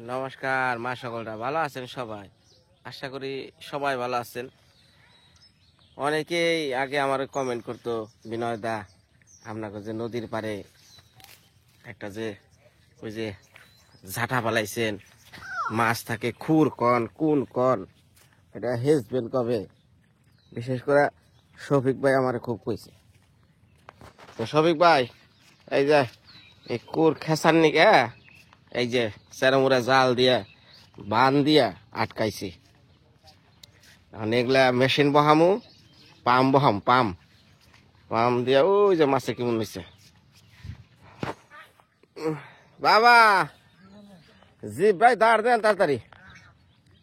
নমস্কার মা সকলরা ভালো আছেন সবাই। আশা করি সবাই ভালো আছেন। অনেকেই আগে আমার কমেন্ট করতো, বিনয় দা আপনাকে যে নদীর পাড়ে একটা যে ওই যে ঝাঁটা পালাইছেন, মাছ থাকে খুর কন কোন কন, এটা হেসবেন কবে? বিশেষ করে শফিক ভাই আমার খুব কইছে। তো শফিক ভাই, এই যে এই কুর খেসার নিকে এই যে চেরামুড়া জাল দিয়া বান দিয়া আটকাইছি। এখন এগুলা মেশিন বহামু, পাম বহাম, পাম দিয়া ওই যে মাছে কেমন হয়েছে। বাবা জি ভাই দাঁড় দেন তাড়াতাড়ি,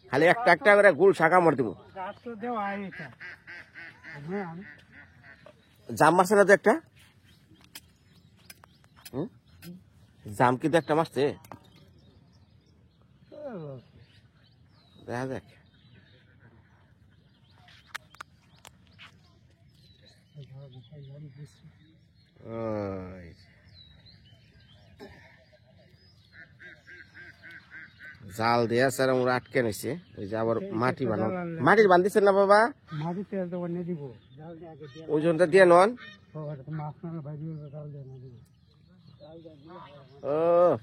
খালি একটা একটা করে গুল শাখা মর দিব। জাম মারছে না তো একটা? জাম কিন্তু একটা মারছে, দেখা যাক। ওই জাল দিয়া স্যার আমরা আটকে নিছে। ওই যে আবার মাটি বানান, মাটির বান্ধিছেন না বাবা? ওই জনটা দিয়ে নন। ও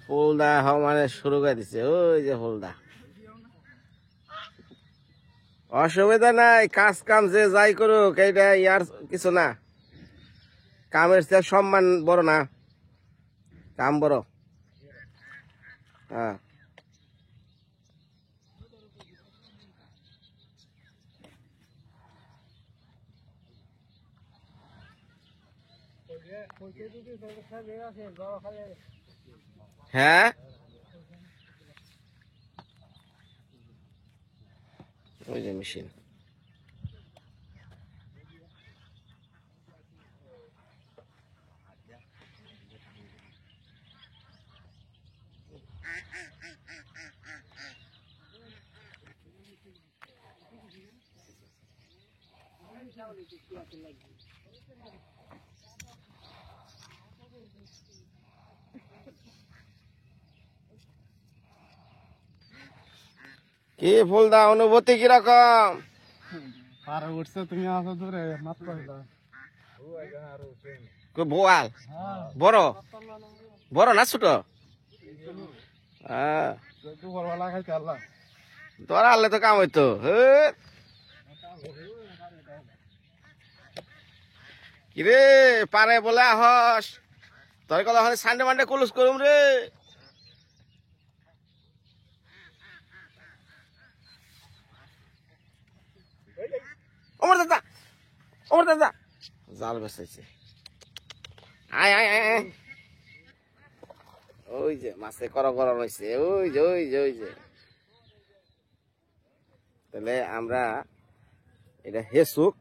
ফুলদা হওয়া মানে শুরু করে দিছে, ওই যে ফুলদা। অসুবিধা নাই, কাজ কাম যে যাই করুক, এইটা ইয়ার কিছু না। কামের চেয়ে সম্মান বড় না, কাম বড়। হ্যাঁ হ্যাঁ, ওই যে মেশিন। কি ফুলদা, অনুভূতি কিরকম? পারে উঠছে, তুমি আসো দূরে মাছ পাইলা। বোয়াল বড় বড় না ছোট? দুপুরবেলা খাইতে আল্লাহ তোরা আনলে তো কাম হইতো। কিরে পারে বলে আহস, তোর কথা সানডে মানডে কুলুস করুম রে। ওমর দাদা, ওমর দাদা জাল বেসাইছে। আয় আয় আয় আয়। ওই যে মাছে কর রয়েছে, ওই যে ওই যে ওই যে। তাহলে আমরা এটা হেসুক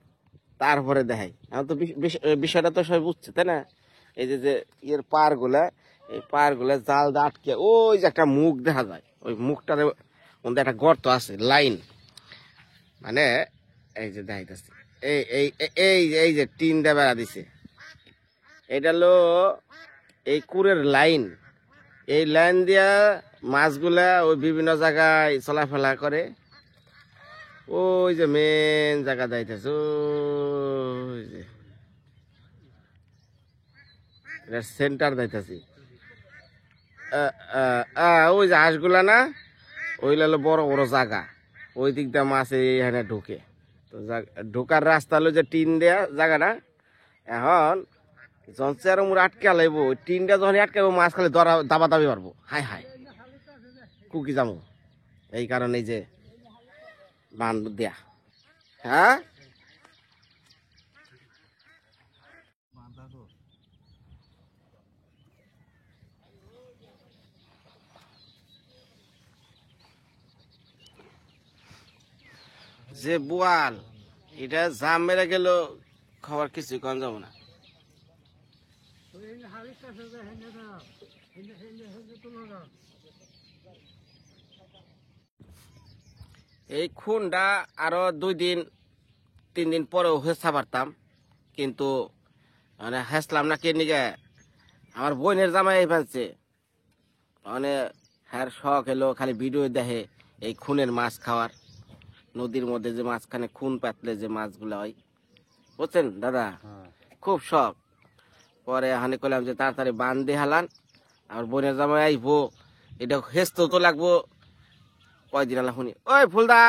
তারপরে দেখাই। এখন তো বিষয়টা তো সবাই বুঝছে তাই না? এই যে যে ইয়ের পার গুলা, এই পার গুলা জাল দিয়ে আটকে ওই যে একটা মুখ দেখা যায়, ওই মুখটার মধ্যে একটা গর্ত আছে, লাইন মানে। এই যে দেখাইতেছে, এই এই এই এই যে টিন দিয়ে বেড়া দিছে, এটা হলো এই কুরের লাইন। এই লাইন দিয়া মাছগুলা ওই বিভিন্ন জায়গায় চলাফেরা করে। ওই যে মেন জায়গা যাইতেছে, ওই যে সেন্টার যাইতেছি। ওই যে হাঁসগুলা না, ওই হলো বড় বড় জায়গা, ওই দিক দিয়ে মাছ এখানে ঢুকে। তো ঢোকার রাস্তা হলো যে টিন দেয়া জায়গাটা। এখন যখন চেরমুড় আটকে লাইব, ওই টিনটা যখন আটকাবো মাছ খালি দাবা দাবি পারবো। হাই হাই কুকি যাবো, এই কারণে যে বান দেয়া। হ্যাঁ যে বোয়াল, এটা জাম মেরে গেল, খবর কিছুই কম যাবো না। এই খুনটা আরো 2-3 দিন পরেও হেসা পারতাম, কিন্তু মানে হেসলাম না। কে নিগে আমার বোনের জামাই ফেলছে, মানে হ্যাঁ শখ এলো খালি ভিডিও দেখে এই খুনের মাছ খাওয়ার, নদীর মধ্যে যে মাঝখানে খুন পাতলে যে মাছগুলো হয়, বুঝছেন দাদা, খুব শখ। পরে হানি করলাম যে তাড়াতাড়ি বান দিয়ে হালান, আর বোনের জামাই আইবো, এটা হেসতে তো লাগবো কয়দিন আলা শুনি। ওই ফুলদা,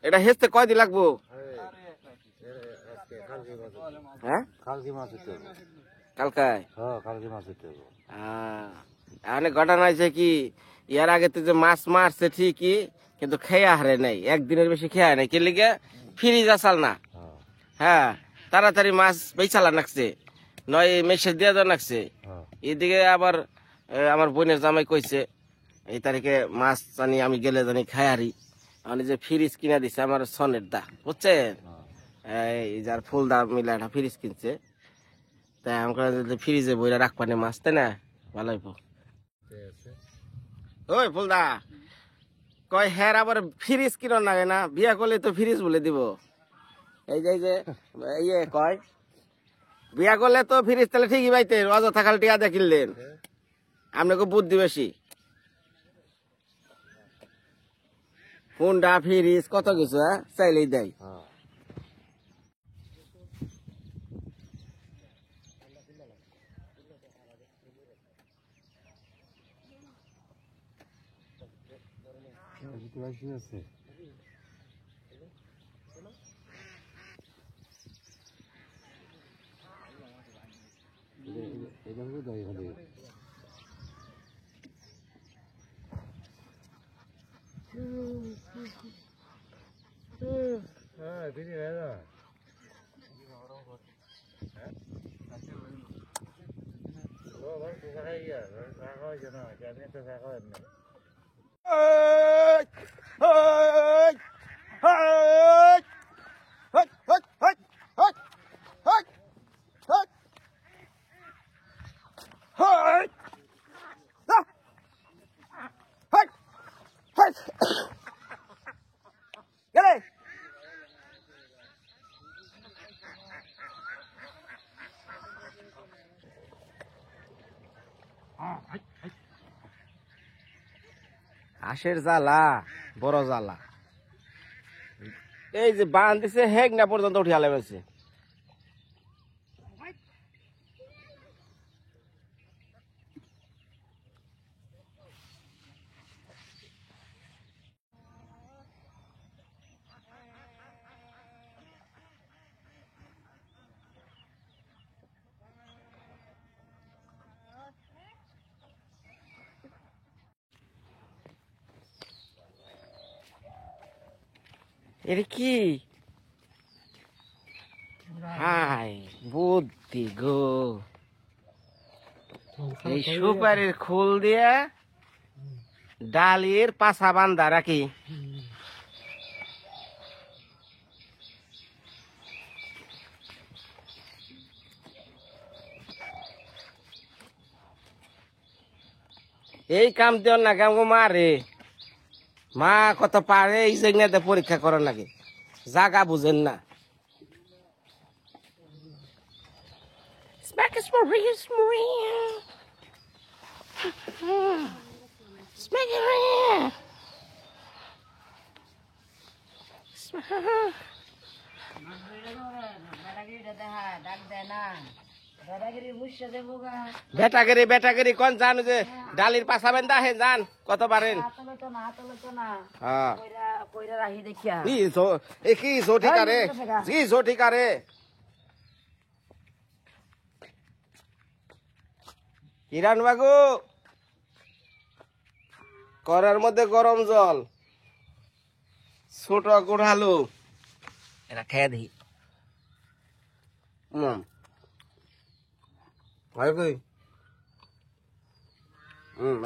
এটা হেসতে কয়দিন লাগবো? হ্যাঁ কালকে মাছ উঠতে হবে। কালকায়। হ্যাঁ কালকে মাছ উঠতে হবে। এখানে ঘটনা হয়েছে কি, ইয়ার আগে তো যে মাছ মারছে ঠিকই, কিন্তু খেয়া হারে নাই, একদিনের বেশি খেয়া নাই, কে লিগে ফ্রিজ আসাল না। হ্যাঁ তাড়াতাড়ি মাছ বেচালা নাকছে, নয় মেসে দিয়ে দেওয়া নাকছে। এদিকে আবার আমার বোনের জামাই কইছে এই তারিখে মাছ জানি আমি গেলে জানি খায়ারি, মানে যে ফ্রিজ কিনা দিছে আমার সনের দা, বুঝছেন, এই যার ফুল দা মিলে একটা ফ্রিজ কিনছে, তাই আমাকে ফ্রিজে বইরা রাখবানে মাছ, তাই না, ভালো হইব। ওই ফুলদা কয় হ্যাঁ আবার ফ্রিজ কিনো লাগে না, বিয়া করলে তো ফ্রিজ বলে দিব। এই যে ইয়ে কয় বিয়া করলে তো ফ্রিজ তাহলে ঠিকই পাইতেন, অযথা খালি টিয়া দিয়ে কিনলেন, আপনাকে বুদ্ধি বেশি। কোনটা ফ্রিজ কত কিছু চাইলেই দেয়। আছে এটা হলো দই হলে হ্যাঁ দিদি দাদা ও ভাই দেখা গিয়া দেখা হয় না জানি তো দেখা হয় না হাঁসের জ্বালা বড় জ্বালা, এই যে বান দিছে হেক না পর্যন্ত উঠে আলে গেছে। এটা কি হাই বুদ্ধি গো, এই সুপারির খোল দিয়া ডালির পাশা বান্ধা রাখি, এই কাম দেওয়ার না কাম মারে মা কত পারে, এই জায়গাতে পরীক্ষা করার লাগে, জাগা বুঝেন না। বেটাগিরি কোন জানো যে ডালির পাশা বেন্দা হে জান কত পারেন। কি জটিকারে হিরান বাবু, করার মধ্যে গরম জল, ছোট গুড়ালু, এটা খেয়ে দিই।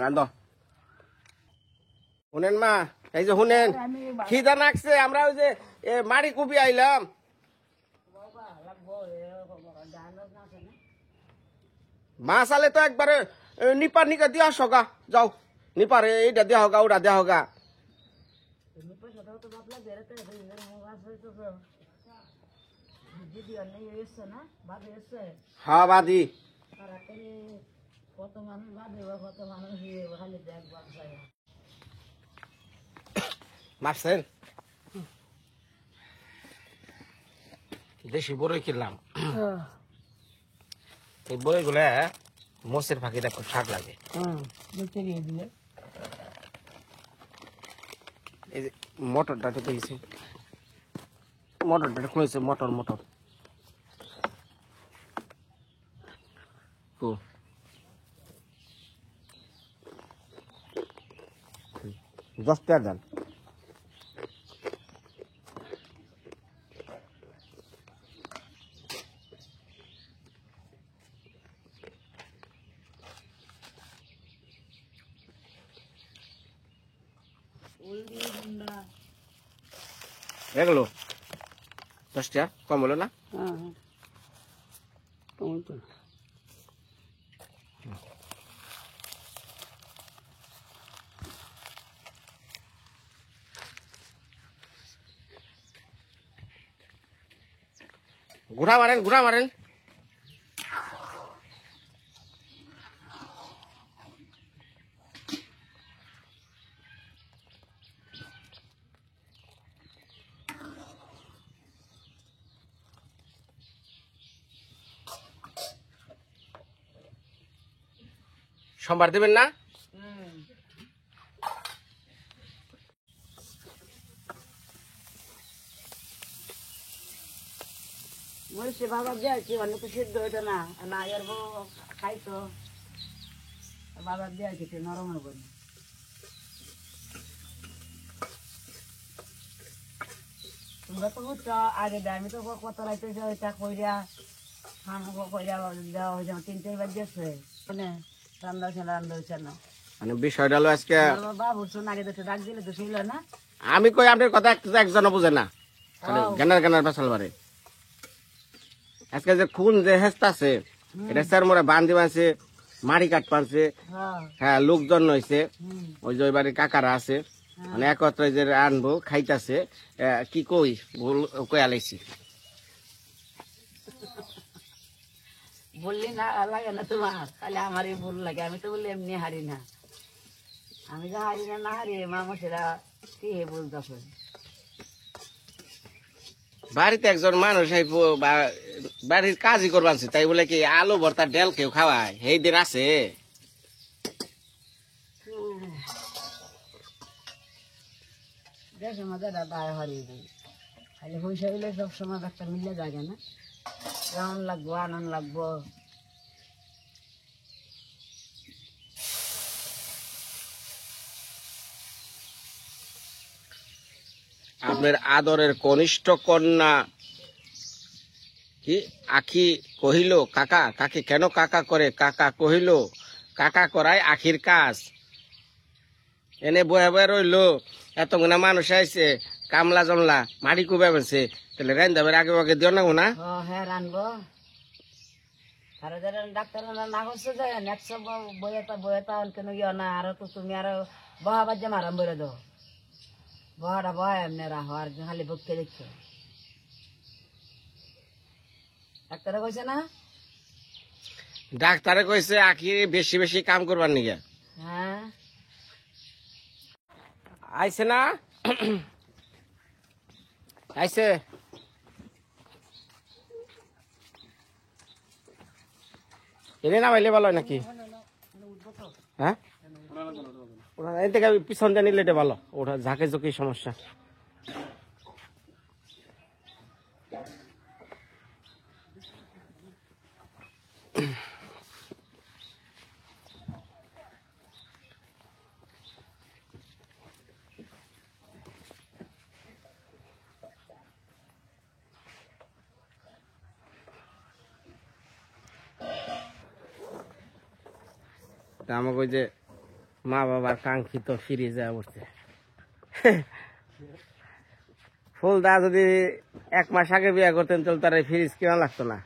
রান্ধ শুনেন মা, এই যে শুনেন খিদা নাকছে, আমরা ওই যে মাড়ি কুপি আইলাম, মাছ আলে তো একবারে নিপার নিকা দিয়া সগা যাও, নিপারে এইটা দেওয়া হোগা ওটা দেওয়া হোগা। হ্যাঁ বাদি কত মানুষ বাদে কত মানুষ খালি দেখ মারছেন দেশি বড়ই কিনলাম এই বড়ই গুলা মোষের ফাঁকিটা খুব স্বাদ লাগে এই যে মটরটা তো পেয়েছি মটরটা খুলেছে মটর মটর ও 10 টাকা দেন এগুলো 10 টাকা কম হলো না ঘুরা মারেন সোমবার দেবেন না মরিচে বাবা দিয়েছি অনেক তো সিদ্ধ হইতো না না এর খাইতো বাবা দিয়েছি নরম হবে তোমরা তো বুঝছো আগে আমি তো কত রাইতে ওইটা কইরা কইরা দেওয়া হয়ে যাবে 3-4 দিয়েছে মানে রান্না হয়েছে না মানে বিষয়টা হলো আজকে বাবু শোন আগে তো ডাক দিলে তো শুনলো না আমি কই আপনার কথা একজনও বুঝে না খালি গানার পেছাল মারে আজকে যে খুন যে হেস্তাছে এটা স্যার মোরা বান্ধি মানছে মারি কাট পানছে হ্যাঁ লোকজন হয়েছে ওই যে ওই বাড়ির কাকারা আছে মানে একত্রে যে আনবো খাইতাছে কি কই ভুল কই আলাইছি বললি না লাগে না তোমার তাহলে আমারই ভুল লাগে আমি তো বললি এমনি হারি না আমি যা হারি না হারি মানুষেরা কি বলতেছে বাড়িতে একজন মানুষ বাড়ির কাজই করবানছে তাই বলে কি আলু ভর্তা ডেল কেউ খাওয়ায় সেই দিন আছে দেশের মধ্যে দায় হারিয়ে দিই খালি পয়সা হইলে সবসময় একটা মিলে যাবে না কেমন লাগবো আনন্দ লাগবো আপনার আদরের কনিষ্ঠ কন্যা কি আখি কহিল কাকা কাকে কেন কাকা করে কাকা কহিল কাকা করায় আখির কাজ এনে বয়ে বয়ে রইল এতগুনা মানুষ আইছে কামলা জমলা মাটি কুবে বেছে তাহলে রান্দাবের আগে আগে দিও না না হ্যাঁ রানবো আরো যারা ডাক্তার না করছে যে নেক্সট বইয়েটা কেন ইয়ে না আরো তো তুমি আরো বহাবার যে মারাম বলে দাও বহাটা বয় এমনি রাখো আর খালি বককে দেখছো ডাক্তারে কইছে না ডাক্তারে কইছে আখি বেশি বেশি কাম করবার নিগে হ্যাঁ আইছে না আইছে এনে না বাইলে ভালো হয় নাকি হ্যাঁ এর থেকে পিছন দিয়ে নিলে এটা ভালো ওটা ঝাঁকে ঝুঁকি সমস্যা আমাকে ওই যে মা বাবার কাঙ্ক্ষিত ফিরে যাওয়া বসছে ফুলদা যদি 1 মাস আগে বিয়ে করতেন তাহলে তার ফ্রিজ কেনা লাগতো না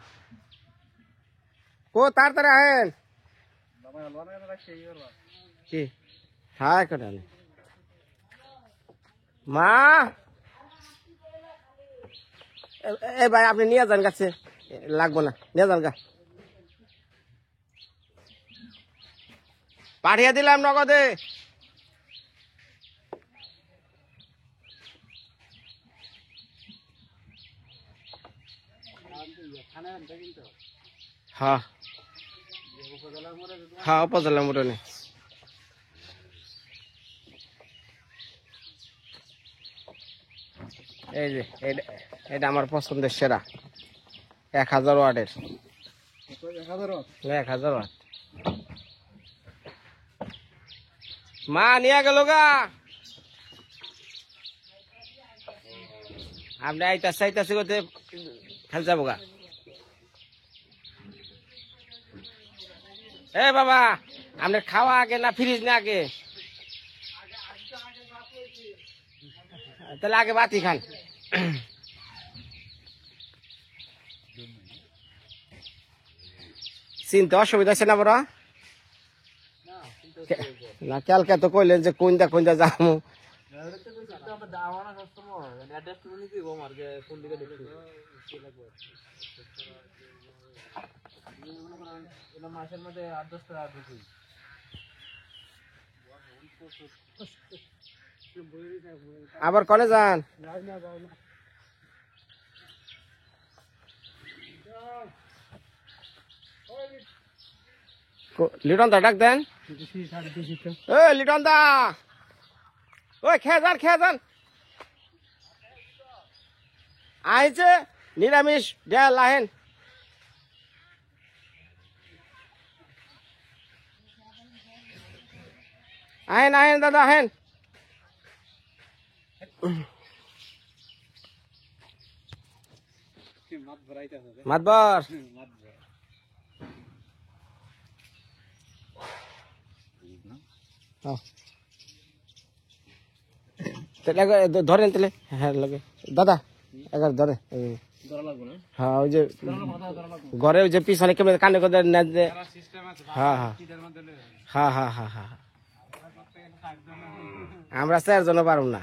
ও তাড়াতাড়ি আহেন কি হ্যাঁ কেন মা এ ভাই আপনি নিয়ে যান গাছে লাগবো না নিয়ে যান গা পাঠিয়ে দিলাম নগদে হ্যাঁ হ্যাঁ উপজেলা মোটনে এই যে এটা আমার পছন্দের সেরা 1000 ওয়াটের 1000 ওয়াট মা নিয়ে গেল গা আপনি আইতাছি করতে খেল যাবো গা এ বাবা আপনার খাওয়া আগে না ফ্রিজ না আগে তাহলে আগে বাতি খান চিনতে অসুবিধা আছে না বড় না কালকে তো কইলেন যে কোনটা যাবো মাসের মধ্যে 8-10 টাকা ঢুকি আবার কনে যান লিটন দা ডাক দেন লিটন দা ওই খেয়ে যান আইছে নিরামিষ ডাল আহেন আহেন দাদা আহেন মাতবর ধরেন তাহলে হ্যাঁ লাগে দাদা এগার ধরে হ্যাঁ ওই যে ঘরে ওই যে পিছনে কেমন কানে করে হ্যাঁ আমরা 4 জন পারব না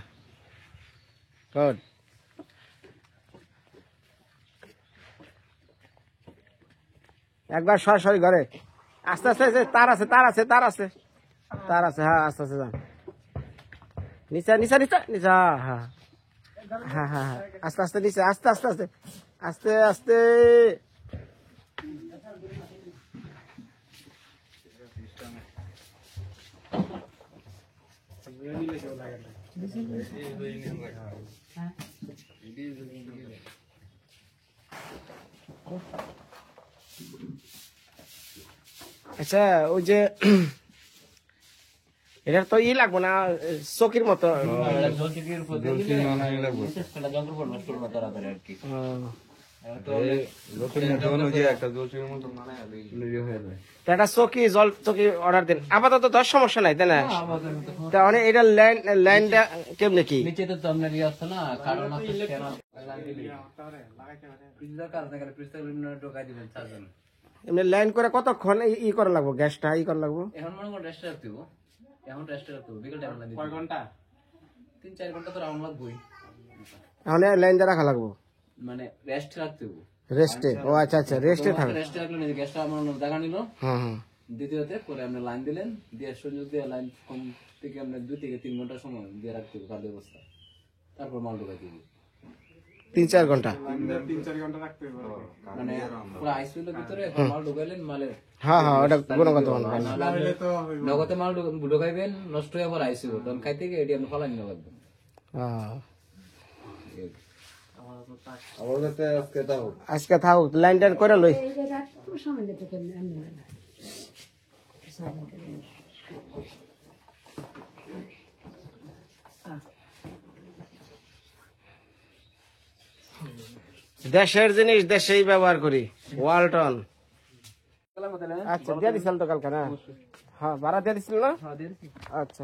গুড একবার সরাসরি ঘরে আস্তে আস্তে তার আছে হ্যাঁ আস্তে আস্তে যান নিচা হ্যাঁ আস্তে নিচে আস্তে আচ্ছা ওই যে এটা তো লাগবো না চকির মতো একটা চকি জল চকি অর্ডার দেন আপাতত তো সমস্যা নাই তাই না তাহলে এটা লাইনটা কেমনে কি এমনি লাইন করে কতক্ষণ ই করা লাগবো গ্যাসটা ই করা লাগবো এখন মনে করো রেস্ট রাখতে হবে এখন রেস্ট রাখতে হবে বিকেল টাইম লাগে কয় ঘন্টা 3-4 ঘন্টা তো রাউন্ড লাগবে এখন লাইন দিয়ে রাখা লাগবো মানে রেস্ট রাখতে হবে রেস্টে ও আচ্ছা রেস্টে থাকবে রেস্ট রাখলে না গ্যাসটা আমার জায়গা নিল হুম দ্বিতীয়তে পরে আপনি লাইন দিলেন দিয়ে সংযোগ দিয়ে লাইন কম থেকে আপনি 2 থেকে 3 ঘন্টা সময় দিয়ে রাখতে হবে কাল ব্যবস্থা তারপর মাল ঢোকাই দিবি 3-4 ঘন্টা মানে পুরো আইসিইউর ভিতরে মাল ঢোকাইলেন মালে হ্যাঁ ওটা গুণগত মান নগদে মাল ঢোকাইবেন নষ্ট হয়ে আবার আইসিইউ তখন খাইতে গিয়ে এটি আপনি ফলাই নিতে লাগবে আজকে থাকুক লাইন টাইন করে লই দেশের জিনিস দেশেই ব্যবহার করি ওয়ালটন আচ্ছা দিয়ে দিছিল তো কালকে না হ্যাঁ ভাড়া দিয়ে দিছিল না আচ্ছা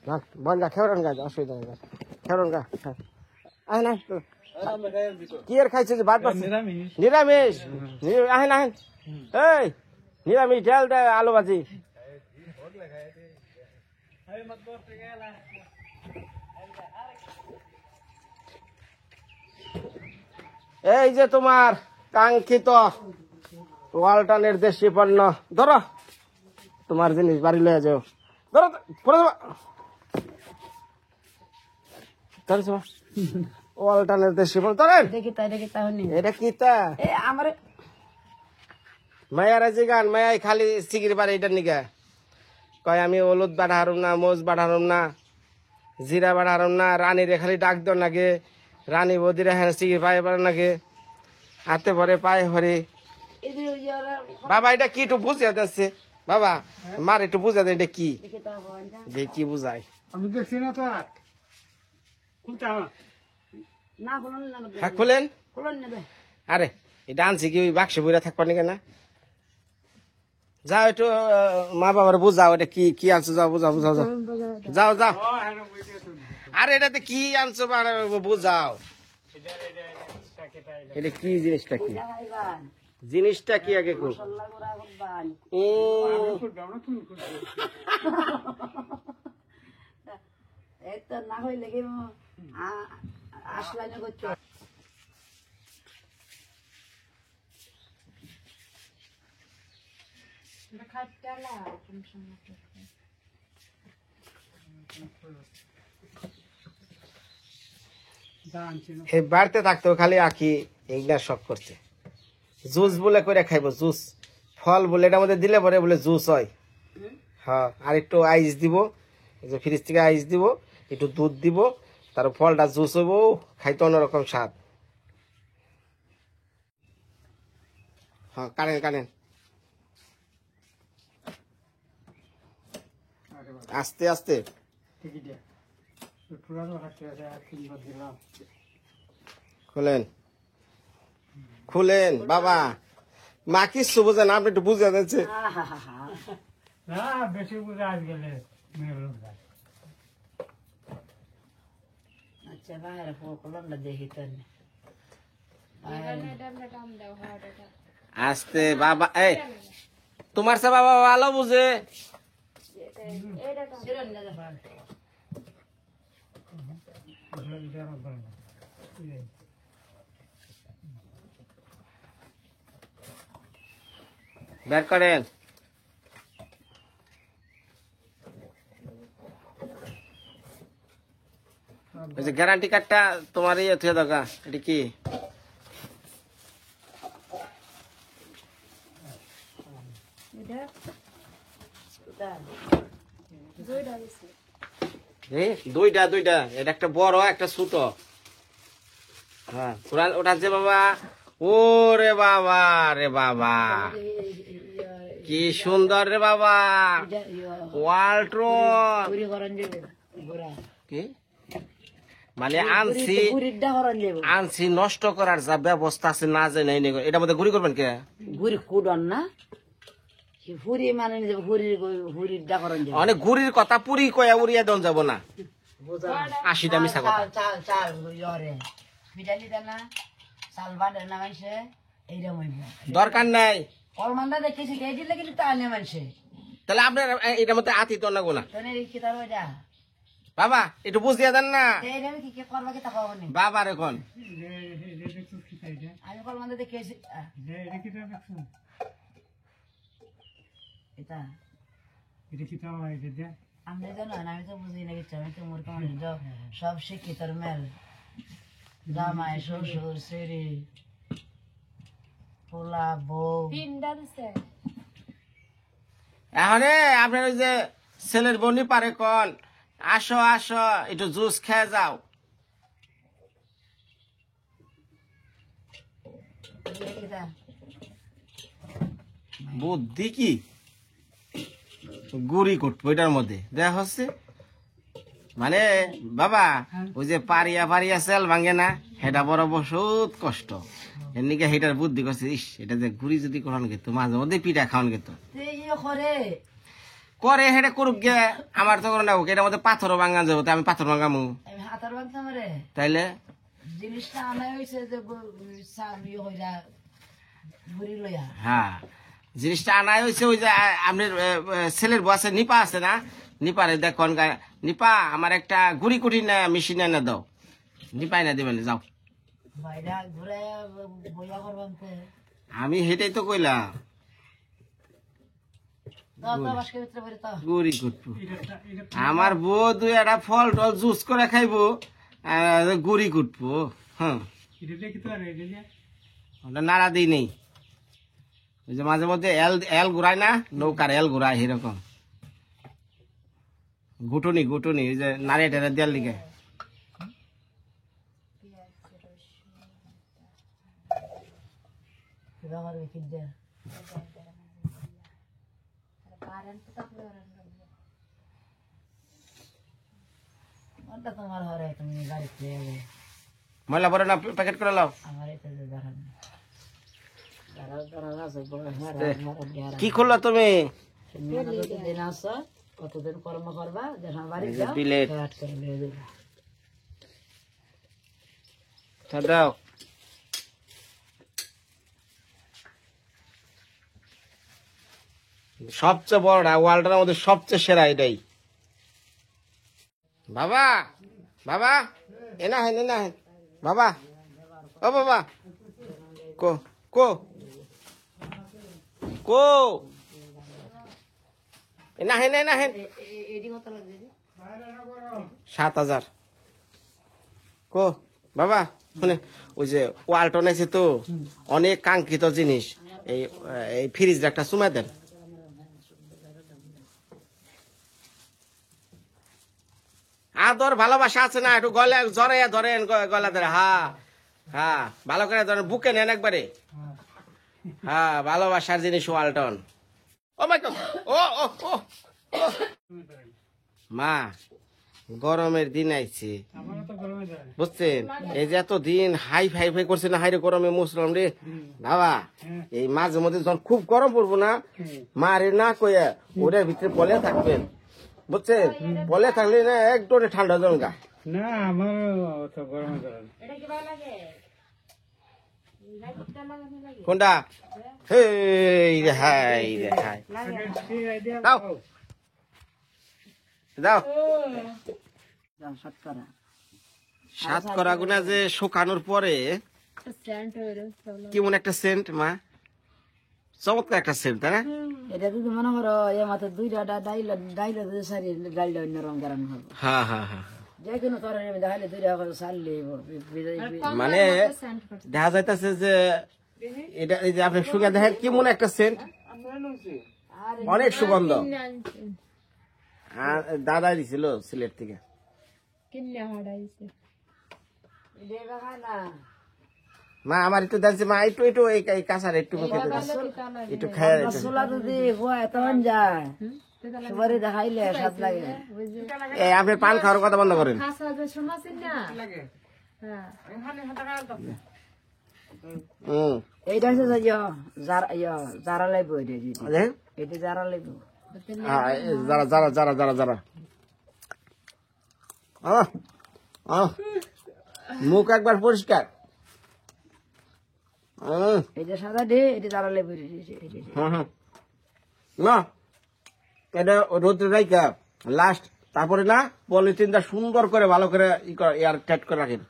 না বন্ধা খেওরন গা অসুবিধা নেই খেওরন গা আয় না কি আর খাইছে যে ভাত নিরামিষ আহেন এই নিরামিষ ডাল দেয় আলু ভাজি এই যে তোমার কাঙ্ক্ষিত ওয়ালটনের দেশি পণ্য ধরো তোমার জিনিস বাড়ি লয়ে যাও ধরো অল্টারনেট দেশে বল ধরেন দেখি তাই হনি এটা কি তা এ আমার মায়ারা যে গান মায়াই খালি সিগির বাড়ি এটার নিকা কয় আমি হলুদ বাড়া হারুম না মোজ বাড়া হারুম না জিরা বাড়া হারুম না রানীরে খালি ডাক দেন নাগে রানী বদিরা হ্যাঁ সিগির পায়ে পারে নাগে হাতে ভরে পায়ে ভরে এদের ওই যে ওরা বাবা এটা কি একটু বুঝিয়ে যাচ্ছে বাবা মার একটু বুঝা দেয় এটা কি দেখি তা হন যা যে কি বুঝায় আমি দেখছি না তো কোনটা না খুলুন না হ্যাঁ খুলেন খুলুন নেবে আরে এটা আনছি কি ওই বাক্সে বইরা থাকবা নাকি না যাও একটু মা বাবার বুঝাও এটা কি কি আনছো যাও বুঝাও বুঝাও যাও যাও যাও আরে এটাতে কি আনছো বাড়া বুঝাও এটা কি জিনিসটা কি খাইবান জিনিসটা কি আগে কো মশলা গুঁড়া করবান ও এই তো না হইলে কি আসলাই না করছো এই বাড়িতে থাকতো খালি আঁকি এইগুলা শখ করছে জুস বলে করে খাইবো জুস ফল বলে এটার মধ্যে দিলে পরে বলে জুস হয় হ্যাঁ আর একটু আইস দিব এই যে ফ্রিজ থেকে আইস দিব একটু দুধ দিব তার ফলটা জুস হইব খাইতে অন্যরকম স্বাদ হ্যাঁ কানেন কানেন আস্তে আস্তে খুলেন খুলেন বাবা মা কিচ্ছু বোঝে না আপনি একটু বুঝে যাচ্ছে না বেশি বুঝে আজ গেলে মেয়ের লোক যায়। আচ্ছা বাইরে খুলুন না দেখি তো আস্তে বাবা এই তোমার সে বাবা ভালো বুঝে বের করেন ওই যে গ্যারান্টি কার্ডটা তোমার ইয়ে থেকে দরকার এটা কি দুইটা দুইটা এটা একটা বড় একটা ছোট হ্যাঁ ওটা যে বাবা ও রে বাবা রে বাবা কি সুন্দর রে বাবা ওয়ালট্রন পুরি করেন যাবে গোরা কি মানে আনছি পুরিটা করেন যাবে আনছি নষ্ট করার যা ব্যবস্থা আছে না যে নাই এটা মধ্যে গুড়ি করবেন কে গুড়ি কুডন না পুরি মানে পুরিটা করেন যাবে অনেক গুড়ির কথা পুরি কয়া উড়িয়া দন যাব না 80টা মিশা কথা চাল চাল চাল ইয়রে মিটালি দেন না চাল বাঁধে না মাইছে এইরকম হইব দরকার নাই অলমানটা দেখেছি এই দিলে কিন্তু তা আনে মানছে তাহলে আপনার এটার মধ্যে আতি তো লাগবো না তোনে কি তার ওইটা বাবা একটু বুঝিয়ে দেন না এইরকম কি কি করবা কি তা পাবনি বাবার এখন আমি কলমানটা দেখেছি এটা আমি জানো না আমি তো বুঝি না কিছু আমি তো মূর্খ মানুষ সব শিক্ষিতর মেল জামাই শ্বশুর শ্রী পোলা বউ এখন আপনার ওই যে ছেলের বনি পারে কন আসো আসো একটু জুস খেয়ে যাও বুদ্ধি কি গুড়ি করবো এটার মধ্যে দেখা হচ্ছে মানে বাবা ওই যে পারিয়া পারিয়া সেল ভাঙে না সেটা বড় বহুত কষ্ট এমনিকে সেটার বুদ্ধি করছে ইস এটা যে গুড়ি যদি করান গেত মাঝে মধ্যে পিঠা খাওয়ান গেত করে হেটা করুক গে আমার তো করে না এটার মধ্যে পাথরও ভাঙা যাবো আমি পাথর ভাঙামু আমি হাতার বাংতাম রে তাইলে জিনিসটা আনা হয়েছে যে ঘুরি লইয়া হ্যাঁ জিনিসটা আনাই হয়েছে ওই যে আপনার ছেলের বসে নিপা আছে না নিপারে দেখুন নিপা আমার একটা গুড়ি কুটি না মেশিন এনে দাও নিপাই না দেবেন যাও বাইরা ঘুরে বইয়া করবাম আমি হেটাই তো কইলাম গুড়ি কুটবো আমার বউ দুই একটা ফল টল জুস করে খাইবো গুড়ি কুটবো। হ্যাঁ, এটা দেখি তো আর এটা যে ওটা নাড়া দিই নেই। ওই যে মাঝে মধ্যে এল ঘুরায় না, নৌকার এল ঘুরায় এরকম। গুটুনি গুটুনি ওই যে নাড়ে টেড়ে দেওয়ার লিগে। আমার বিক্রি দেয় ওটা তোমার ঘরে, তুমি বাড়িতে যাবে। ময়লা পরে না প্যাকেট করে লাও। আমার এটা যে দাঁড়ান কি করলো তুমি? দিন আসো, কতদিন কর্ম করবা, যখন বাড়ি এই যে যাও বিলেট। হাট করে নিয়ে দেবে। তা দাও। সবচেয়ে বড়টা ওয়ার্ল্ডের মধ্যে সবচেয়ে সেরা এটাই। বাবা বাবা এনা হেন এনা হেন বাবা, ও বাবা, কো কো কো এনা হেন এনা হেন। 7,000 কো বাবা। শুনে ওই যে ওয়ালটন আছে তো, অনেক কাঙ্ক্ষিত জিনিস, এই ফ্রিজ একটা চুমা দেন। আদর ভালোবাসা আছে না, একটু গলে জরে ধরেন, গলা ধরে। হ্যাঁ হ্যাঁ, ভালো করে ধরেন, বুকে নেন একবারে। হ্যাঁ, ভালোবাসার জিনিস ওয়ালটন। ও মাই গড, ও ও ও ও। মা, গরমের দিন আইছে, আমারও তো গরমে যায়। বুঝছেন? এই যে এত দিন হাই ফাই ফাই করছে না, হাইরে গরমে মুসলাম রে বাবা। এই মাঝে মধ্যে যখন খুব গরম পড়বো না, মা রে না কইয়া ওটার ভিতরে পলে থাকবেন, বুঝছেন? পলে থাকলে না একদম ঠান্ডা জমে গা। না আমারও তো গরমে যায়। কোনটা? হেই রে হাই রে হাই। দাও দাও। শতকরা সাত করা গুনা যে শুকানোর পরে কেমন একটা সেন্ট মা, চমৎকার একটা সেন্ট, তাই না? এটা যদি মনে করো এ মাত্র দুইটা ডাইল ডাইল সারি ডাইলটা অন্য রং করানো হবে। হ্যাঁ হ্যাঁ হ্যাঁ। যে কোনো তরকারি দেখালে দুইটা সারলে মানে দেখা যাইতেছে যে এটা, এই যে আপনি শুকে দেখেন কেমন একটা সেন্ট, অনেক সুগন্ধ। আর দাদা দিছিল সিলেট থেকে। মা আমার একটু দেখছে, মা একটু একটু এই কাঁচার একটু খেতে দাও, একটু খাই। ছোলা যদি তখন যায় সবারই দেখাইলে স্বাদ লাগে। এই আপনি পান খাওয়ার কথা বন্ধ করেন। এইটা হচ্ছে যারা লাগবে, দেখেন, এটা যারা লাগবে। যারা যারা যারা যারা যারা মুখ একবার পরিষ্কার। এই যে সাদা ডে এটা যারা লাগবে। না, এটা রোদ্রে রাইখা লাস্ট, তারপরে না পলিথিনটা সুন্দর করে ভালো করে এয়ার টাইট করে রাখেন।